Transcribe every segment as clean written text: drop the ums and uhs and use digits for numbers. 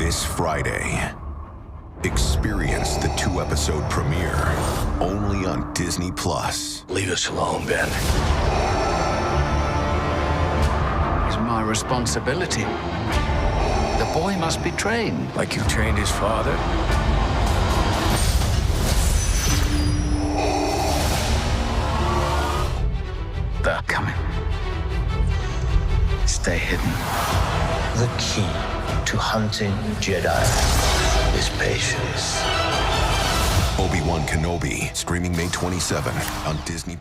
This Friday, experience the 2-episode premiere only on Disney+. Leave us alone, Ben. It's my responsibility. The boy must be trained. Like you trained his father? They're coming. Stay hidden. The key to hunting Jedi is patience. Obi-Wan Kenobi, streaming May 27 on Disney+.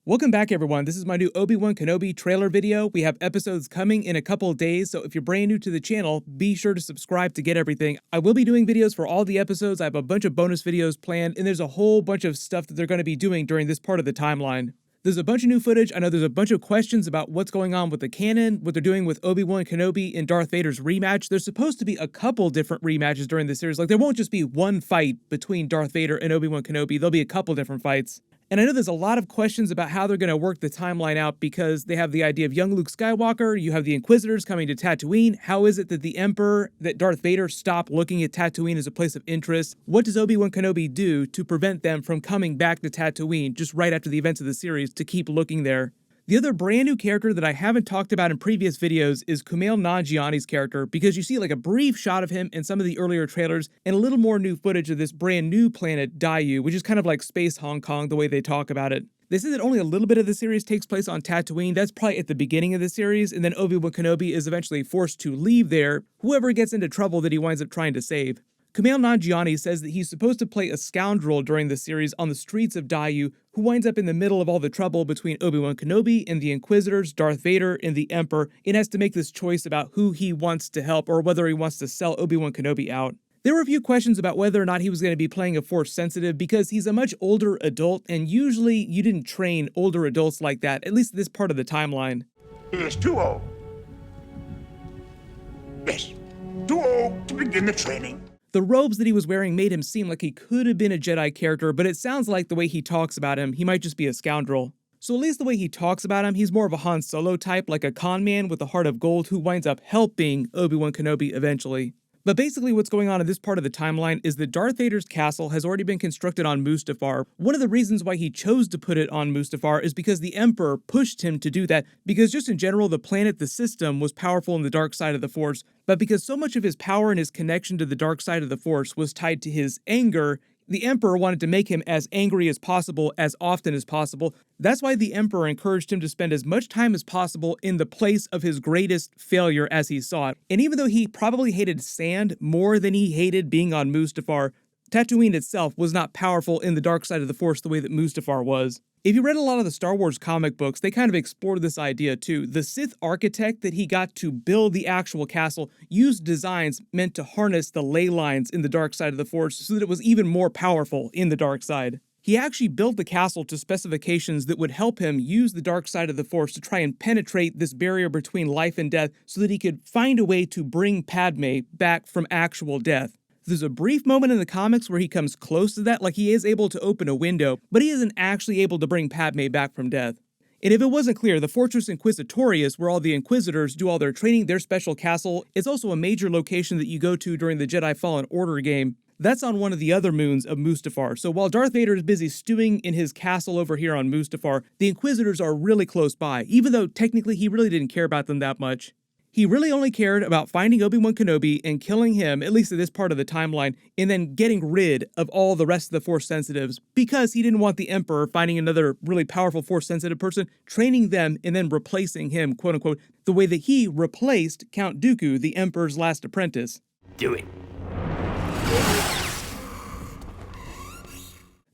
Welcome back, everyone. This is my new Obi-Wan Kenobi trailer video. We have episodes coming in a couple of days, so if you're brand new to the channel, be sure to subscribe to get everything. I will be doing videos for all the episodes. I have a bunch of bonus videos planned, and there's a whole bunch of stuff that they're going to be doing during this part of the timeline. There's a bunch of new footage. I know there's a bunch of questions about what's going on with the canon, what they're doing with Obi-Wan Kenobi and Darth Vader's rematch. There's supposed to be a couple different rematches during the series. Like, there won't just be one fight between Darth Vader and Obi-Wan Kenobi. There'll be a couple different fights. And I know there's a lot of questions about how they're going to work the timeline out because they have the idea of young Luke Skywalker, you have the Inquisitors coming to Tatooine. How is it that the Emperor, that Darth Vader stopped looking at Tatooine as a place of interest? What does Obi-Wan Kenobi do to prevent them from coming back to Tatooine just right after the events of the series to keep looking there? The other brand new character that I haven't talked about in previous videos is Kumail Nanjiani's character, because you see like a brief shot of him in some of the earlier trailers and a little more new footage of this brand new planet, Daiyu, which is kind of like Space Hong Kong the way they talk about it. They say that only a little bit of the series takes place on Tatooine. That's probably at the beginning of the series, and then Obi-Wan Kenobi is eventually forced to leave there, whoever gets into trouble that he winds up trying to save. Kumail Nanjiani says that he's supposed to play a scoundrel during the series on the streets of Daiyu, who winds up in the middle of all the trouble between Obi-Wan Kenobi and the Inquisitors, Darth Vader and the Emperor, and has to make this choice about who he wants to help or whether he wants to sell Obi-Wan Kenobi out. There were a few questions about whether or not he was going to be playing a Force sensitive because he's a much older adult, and usually you didn't train older adults like that, at least this part of the timeline. He is too old. Yes, too old to begin the training. The robes that he was wearing made him seem like he could have been a Jedi character, but it sounds like the way he talks about him, he might just be a scoundrel. So at least the way he talks about him, he's more of a Han Solo type, like a con man with a heart of gold who winds up helping Obi-Wan Kenobi eventually. But basically what's going on in this part of the timeline is that Darth Vader's castle has already been constructed on Mustafar. One of the reasons why he chose to put it on Mustafar is because the Emperor pushed him to do that, because just in general the planet, the system, was powerful in the dark side of the Force, but because so much of his power and his connection to the dark side of the Force was tied to his anger, the Emperor wanted to make him as angry as possible, as often as possible. That's why the Emperor encouraged him to spend as much time as possible in the place of his greatest failure as he saw it. And even though he probably hated sand more than he hated being on Mustafar, Tatooine itself was not powerful in the dark side of the Force the way that Mustafar was. If you read a lot of the Star Wars comic books, they kind of explored this idea too. The Sith architect that he got to build the actual castle used designs meant to harness the ley lines in the dark side of the Force so that it was even more powerful in the dark side. He actually built the castle to specifications that would help him use the dark side of the Force to try and penetrate this barrier between life and death so that he could find a way to bring Padme back from actual death. There's a brief moment in the comics where he comes close to that, like he is able to open a window, but he isn't actually able to bring Padme back from death. And if it wasn't clear, the Fortress Inquisitorius, where all the Inquisitors do all their training, their special castle, is also a major location that you go to during the Jedi Fallen Order game. That's on one of the other moons of Mustafar. So while Darth Vader is busy stewing in his castle over here on Mustafar, the Inquisitors are really close by, even though technically he really didn't care about them that much. He really only cared about finding Obi-Wan Kenobi and killing him, at least at this part of the timeline, and then getting rid of all the rest of the Force sensitives because he didn't want the Emperor finding another really powerful Force sensitive person, training them, and then replacing him, quote unquote, the way that he replaced Count Dooku, the Emperor's last apprentice. Do it.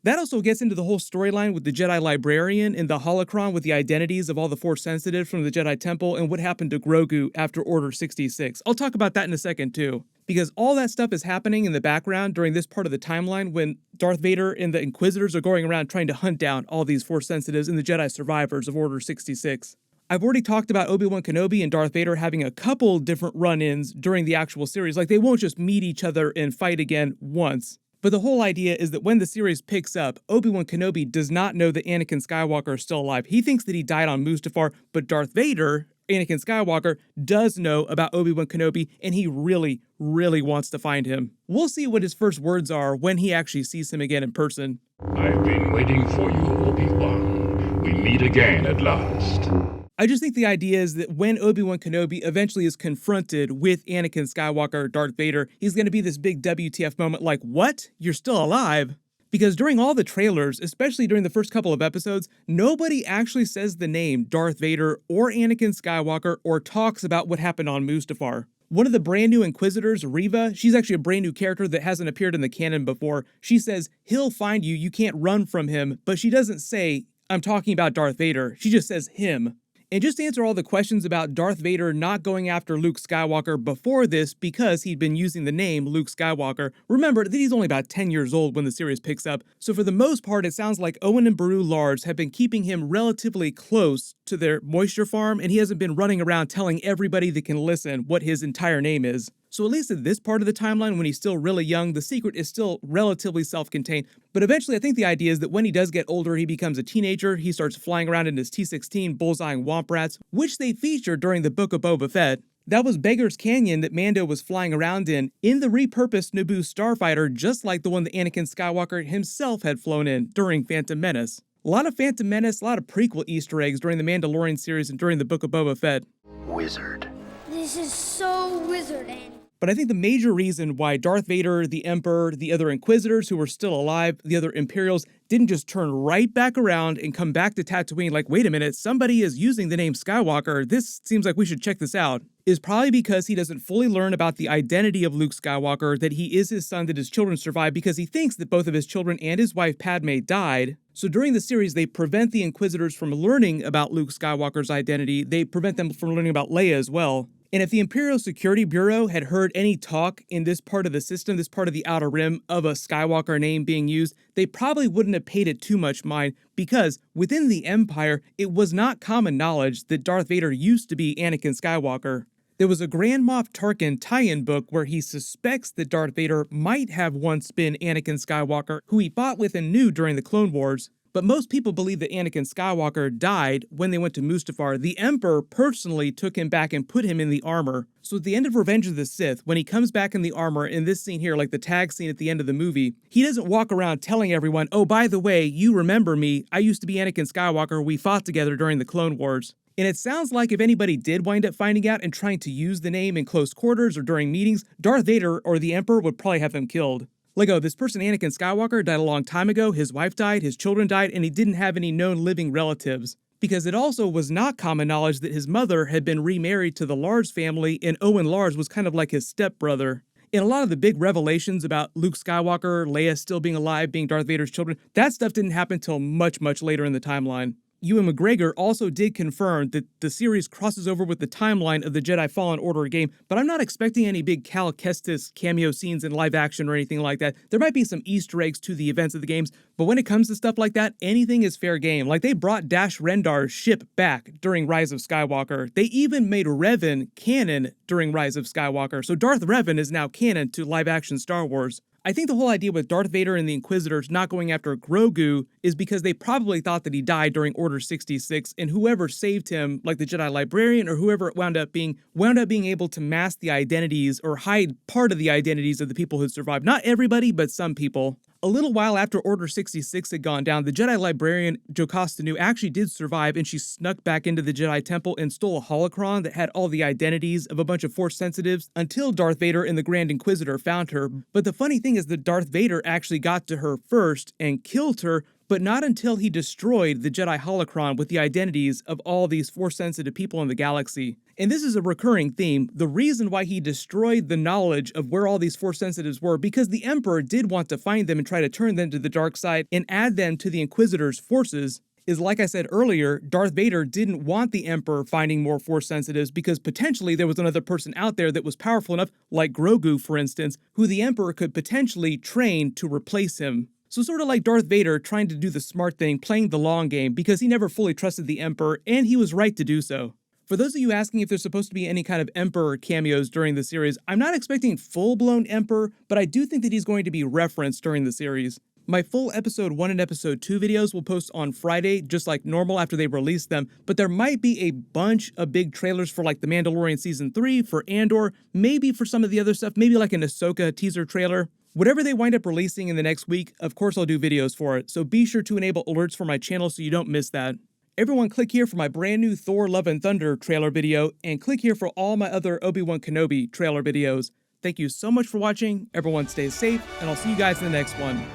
That also gets into the whole storyline with the Jedi Librarian and the Holocron with the identities of all the Force sensitives from the Jedi Temple and what happened to Grogu after Order 66. I'll talk about that in a second too, because all that stuff is happening in the background during this part of the timeline when Darth Vader and the Inquisitors are going around trying to hunt down all these Force sensitives and the Jedi survivors of Order 66. I've already talked about Obi-Wan Kenobi and Darth Vader having a couple different run-ins during the actual series, like they won't just meet each other and fight again once. But the whole idea is that when the series picks up, Obi-Wan Kenobi does not know that Anakin Skywalker is still alive. He thinks that he died on Mustafar, but Darth Vader Anakin Skywalker, does know about Obi-Wan Kenobi, and he really, really wants to find him. We'll see what his first words are when he actually sees him again in person. I've been waiting for you, Obi-Wan. We meet again at last. I just think the idea is that when Obi-Wan Kenobi eventually is confronted with Anakin Skywalker or Darth Vader, he's going to be this big WTF moment like, what? You're still alive? Because during all the trailers, especially during the first couple of episodes, nobody actually says the name Darth Vader or Anakin Skywalker or talks about what happened on Mustafar. One of the brand new Inquisitors, Reva, she's actually a brand new character that hasn't appeared in the canon before. She says, he'll find you, you can't run from him, but she doesn't say, I'm talking about Darth Vader. She just says him. And just to answer all the questions about Darth Vader not going after Luke Skywalker before this because he'd been using the name Luke Skywalker, remember that he's only about 10 years old when the series picks up, so for the most part it sounds like Owen and Beru Lars have been keeping him relatively close to their moisture farm, and he hasn't been running around telling everybody that can listen what his entire name is. So at least at this part of the timeline, when he's still really young, the secret is still relatively self-contained. But eventually, I think the idea is that when he does get older, he becomes a teenager, he starts flying around in his T-16 bullseyeing womp rats, which they feature during the Book of Boba Fett. That was Beggar's Canyon that Mando was flying around in the repurposed Naboo starfighter, just like the one that Anakin Skywalker himself had flown in during Phantom Menace. A lot of Phantom Menace, a lot of prequel Easter eggs during the Mandalorian series and during the Book of Boba Fett. Wizard. This is so wizard, Annie. But I think the major reason why Darth Vader, the Emperor, the other Inquisitors who were still alive, the other Imperials, didn't just turn right back around and come back to Tatooine like, wait a minute, somebody is using the name Skywalker, this seems like we should check this out, is probably because he doesn't fully learn about the identity of Luke Skywalker, that he is his son, that his children survived, because he thinks that both of his children and his wife Padme died. So during the series, they prevent the Inquisitors from learning about Luke Skywalker's identity. They prevent them from learning about Leia as well. And if the Imperial Security Bureau had heard any talk in this part of the system, this part of the Outer Rim, of a Skywalker name being used, they probably wouldn't have paid it too much mind, because within the Empire, it was not common knowledge that Darth Vader used to be Anakin Skywalker. There was a Grand Moff Tarkin tie-in book where he suspects that Darth Vader might have once been Anakin Skywalker, who he fought with and knew during the Clone Wars. But most people believe that Anakin Skywalker died when they went to Mustafar. The Emperor personally took him back and put him in the armor. So at the end of Revenge of the Sith, when he comes back in the armor, in this scene here, like the tag scene at the end of the movie, he doesn't walk around telling everyone, oh, by the way, you remember me, I used to be Anakin Skywalker, we fought together during the Clone Wars. And it sounds like if anybody did wind up finding out and trying to use the name in close quarters or during meetings, Darth Vader or the Emperor would probably have them killed. Like, oh, this person, Anakin Skywalker, died a long time ago, his wife died, his children died, and he didn't have any known living relatives. Because it also was not common knowledge that his mother had been remarried to the Lars family, and Owen Lars was kind of like his stepbrother. And a lot of the big revelations about Luke Skywalker, Leia still being alive, being Darth Vader's children, that stuff didn't happen until much, much later in the timeline. Ewan McGregor also did confirm that the series crosses over with the timeline of the Jedi Fallen Order game, but I'm not expecting any big Cal Kestis cameo scenes in live action or anything like that. There might be some Easter eggs to the events of the games, but when it comes to stuff like that, anything is fair game. Like, they brought Dash Rendar's ship back during Rise of Skywalker. They even made Revan canon during Rise of Skywalker, so Darth Revan is now canon to live action Star Wars. I think the whole idea with Darth Vader and the Inquisitors not going after Grogu is because they probably thought that he died during Order 66, and whoever saved him, like the Jedi Librarian or whoever it wound up being able to mask the identities or hide part of the identities of the people who survived. Not everybody, but some people. A little while after Order 66 had gone down, the Jedi Librarian Jocasta Nu actually did survive, and she snuck back into the Jedi Temple and stole a holocron that had all the identities of a bunch of Force sensitives until Darth Vader and the Grand Inquisitor found her. But the funny thing is that Darth Vader actually got to her first and killed her, but not until he destroyed the Jedi holocron with the identities of all these Force-sensitive people in the galaxy. And this is a recurring theme. The reason why he destroyed the knowledge of where all these Force-sensitives were, because the Emperor did want to find them and try to turn them to the dark side and add them to the Inquisitor's forces, is, like I said earlier, Darth Vader didn't want the Emperor finding more Force sensitives because potentially there was another person out there that was powerful enough, like Grogu, for instance, who the Emperor could potentially train to replace him. So sort of like Darth Vader trying to do the smart thing, playing the long game, because he never fully trusted the Emperor, and he was right to do so. For those of you asking if there's supposed to be any kind of Emperor cameos during the series, I'm not expecting full-blown Emperor, but I do think that he's going to be referenced during the series. My full episode 1 and episode 2 videos will post on Friday, just like normal after they release them, but there might be a bunch of big trailers for like The Mandalorian Season 3, for Andor, maybe for some of the other stuff, maybe like an Ahsoka teaser trailer. Whatever they wind up releasing in the next week, of course I'll do videos for it, so be sure to enable alerts for my channel so you don't miss that. Everyone click here for my brand new Thor Love and Thunder trailer video, and click here for all my other Obi-Wan Kenobi trailer videos. Thank you so much for watching, everyone stay safe, and I'll see you guys in the next one.